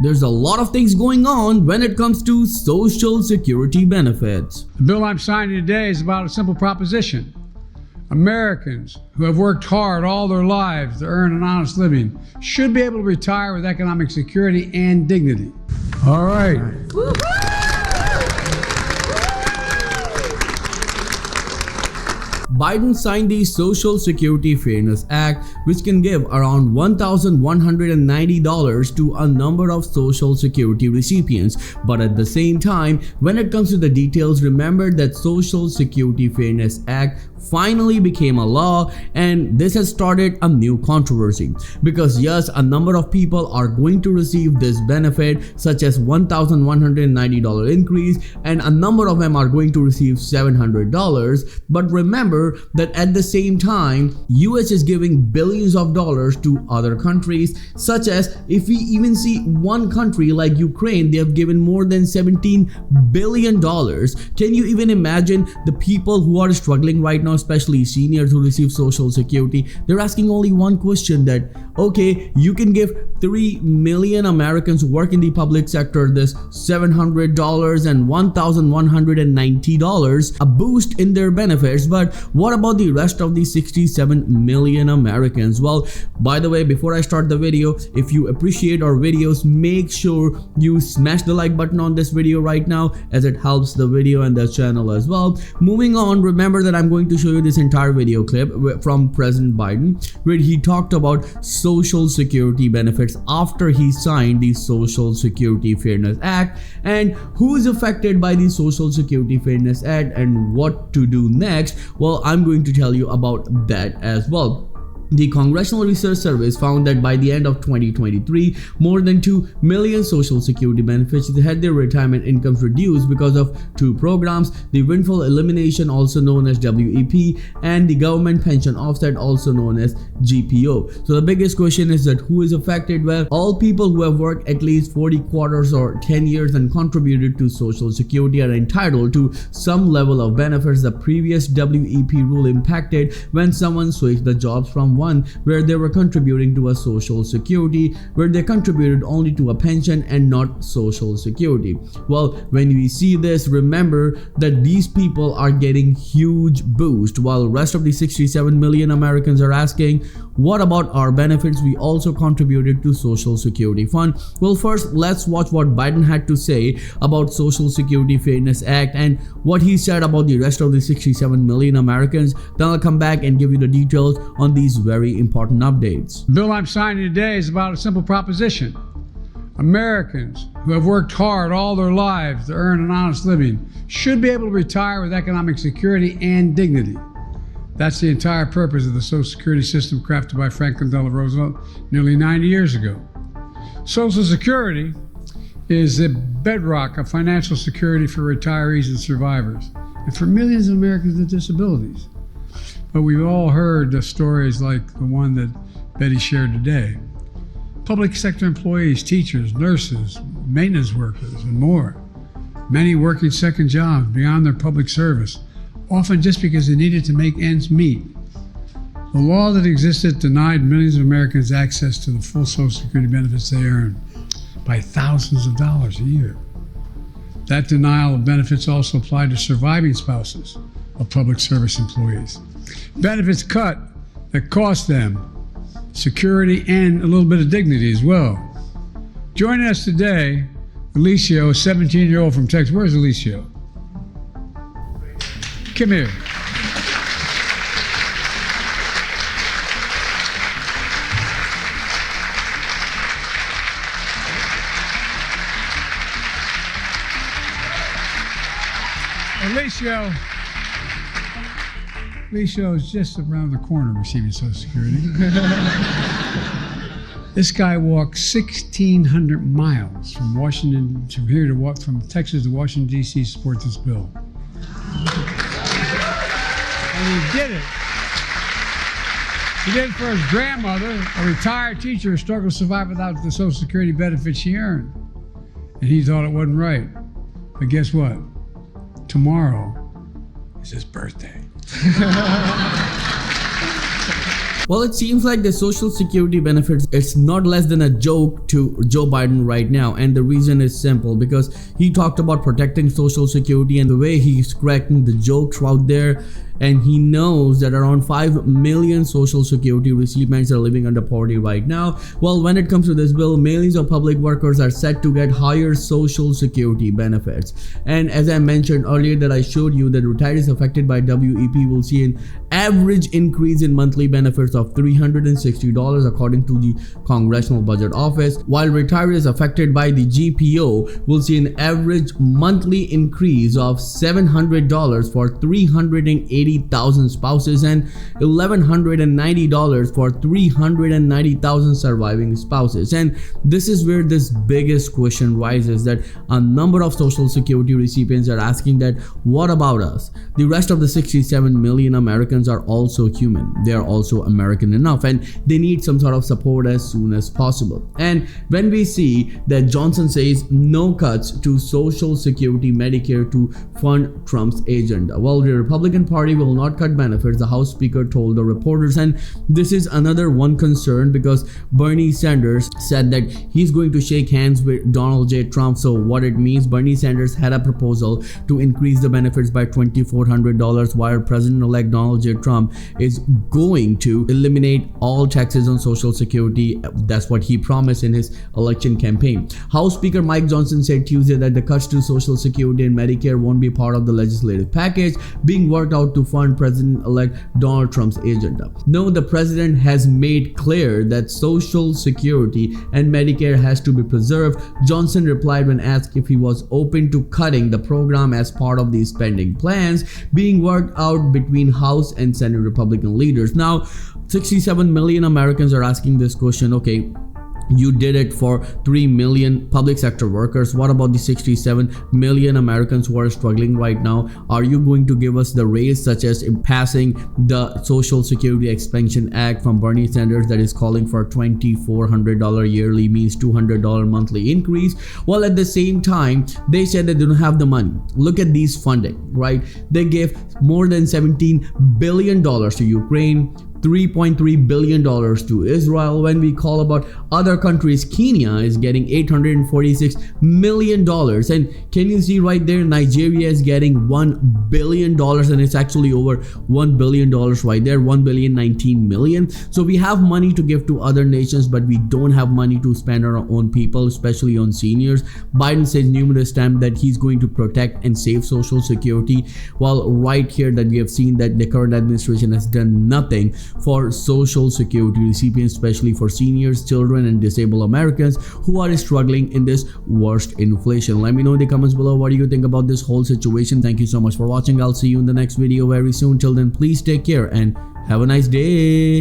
there's a lot of things going on when it comes to Social Security benefits. The bill I'm signing today is about a simple proposition. Americans who have worked hard all their lives to earn an honest living should be able to retire with economic security and dignity. All right. Biden signed the Social Security Fairness Act, which can give around $1,190 to a number of Social Security recipients. But at the same time, when it comes to the details, remember that Social Security Fairness Act finally became a law, and this has started a new controversy because yes, a number of people are going to receive this benefit, such as $1,190 increase, and a number of them are going to receive $700. But remember that at the same time, US is giving billions of dollars to other countries, such as if we even see one country like Ukraine, they have given more than $17 billion. Can you even imagine the people who are struggling right now, especially seniors who receive Social Security? They're asking only one question, that okay, you can give 3 million Americans who work in the public sector this $700 and $1,190, a boost in their benefits, but what about the rest of the 67 million Americans? Well, by the way, before I start the video, if you appreciate our videos, make sure you smash the like button on this video right now, as it helps the video and the channel as well. Moving on, remember that I'm going to show you this entire video clip from President Biden, where he talked about Social Security benefits after he signed the Social Security Fairness Act, and who is affected by the Social Security Fairness Act and what to do next. Well, I'm going to tell you about that as well. The Congressional Research Service found that by the end of 2023, more than 2 million Social Security beneficiaries had their retirement incomes reduced because of two programs: the Windfall Elimination, also known as WEP, and the Government Pension Offset, also known as GPO. So the biggest question is that who is affected? Well, all people who have worked at least 40 quarters or 10 years and contributed to Social Security are entitled to some level of benefits. The previous WEP rule impacted when someone switched the jobs from one where they were contributing to a Social Security, where they contributed only to a pension and not Social Security. Well, when we see this, remember that these people are getting huge boost, while the rest of the 67 million Americans are asking, what about our benefits? We also contributed to Social Security Fund. Well, first let's watch what Biden had to say about Social Security Fairness Act and what he said about the rest of the 67 million Americans. Then I'll come back and give you the details on these very important updates. The bill I'm signing today is about a simple proposition. Americans who have worked hard all their lives to earn an honest living should be able to retire with economic security and dignity. That's the entire purpose of the Social Security system crafted by Franklin Delano Roosevelt nearly 90 years ago. Social Security is the bedrock of financial security for retirees and survivors, and for millions of Americans with disabilities. But we've all heard the stories like the one that Betty shared today. Public sector employees, teachers, nurses, maintenance workers, and more. Many working second jobs beyond their public service, often just because they needed to make ends meet. The law that existed denied millions of Americans access to the full Social Security benefits they earn by thousands of dollars a year. That denial of benefits also applied to surviving spouses of public service employees. Benefits cut that cost them security and a little bit of dignity as well. Joining us today, Alicio, a 17-year-old from Texas. Where's Alicio? Come here. Alicio is just around the corner receiving Social Security. This guy walked 1,600 miles from from Texas to Washington, D.C. to support this bill. And he did it. He did it for his grandmother, a retired teacher who struggled to survive without the Social Security benefits she earned. And he thought it wasn't right. But guess what? Tomorrow is his birthday. Well, it seems like the social security benefits, it's not less than a joke to Joe Biden right now, and the reason is simple, because he talked about protecting social security, and the way he's cracking the jokes out there, and he knows that around 5 million social security recipients are living under poverty right now. Well, when it comes to this bill, millions of public workers are set to get higher social security benefits. And as I mentioned earlier, that I showed you that retirees affected by WEP will see an average increase in monthly benefits of $360 according to the Congressional Budget Office, while retirees affected by the GPO will see an average monthly increase of $700 for 380,000 spouses and $1,190 for 390,000 surviving spouses. And this is where this biggest question rises, that a number of social security recipients are asking that, what about us? The rest of the 67 million Americans are also human. They are also American enough, and they need some sort of support as soon as possible. And when we see that Johnson says no cuts to Social Security, Medicare to fund Trump's agenda, well, the Republican Party will not cut benefits, the House Speaker told the reporters. And this is another one concern, because Bernie Sanders said that he's going to shake hands with Donald J. Trump. So what it means, Bernie Sanders had a proposal to increase the benefits by $2,400, while President-elect Donald J. Trump is going to eliminate all taxes on Social Security. That's what he promised in his election campaign. House Speaker Mike Johnson said Tuesday that the cuts to Social Security and Medicare won't be part of the legislative package being worked out to fund President-elect Donald Trump's agenda. No, the president has made clear that Social Security and Medicare has to be preserved. Johnson replied when asked if he was open to cutting the program as part of the spending plans being worked out between House and Senate Republican leaders. Now, 67 million Americans are asking this question, okay, you did it for 3 million public sector workers. What about the 67 million Americans who are struggling right now? Are you going to give us the raise, such as passing the Social Security Expansion Act from Bernie Sanders that is calling for $2,400 yearly, means $200 monthly increase? Well, at the same time, they said they don't have the money. Look at these funding, right? They gave more than $17 billion to Ukraine, $3.3 billion to Israel. When we call about other countries, Kenya is getting $846 million. And can you see right there, Nigeria is getting $1 billion, and it's actually over $1 billion right there, $1,019 million. So we have money to give to other nations, but we don't have money to spend on our own people, especially on seniors. Biden says numerous times that he's going to protect and save Social Security, while right here that we have seen that the current administration has done nothing for Social Security recipients, especially for seniors, children, and disabled Americans who are struggling in this worst inflation. Let me know in the comments below what do you think about this whole situation. Thank you so much for watching. I'll see you in the next video very soon. Till then, please take care and have a nice day.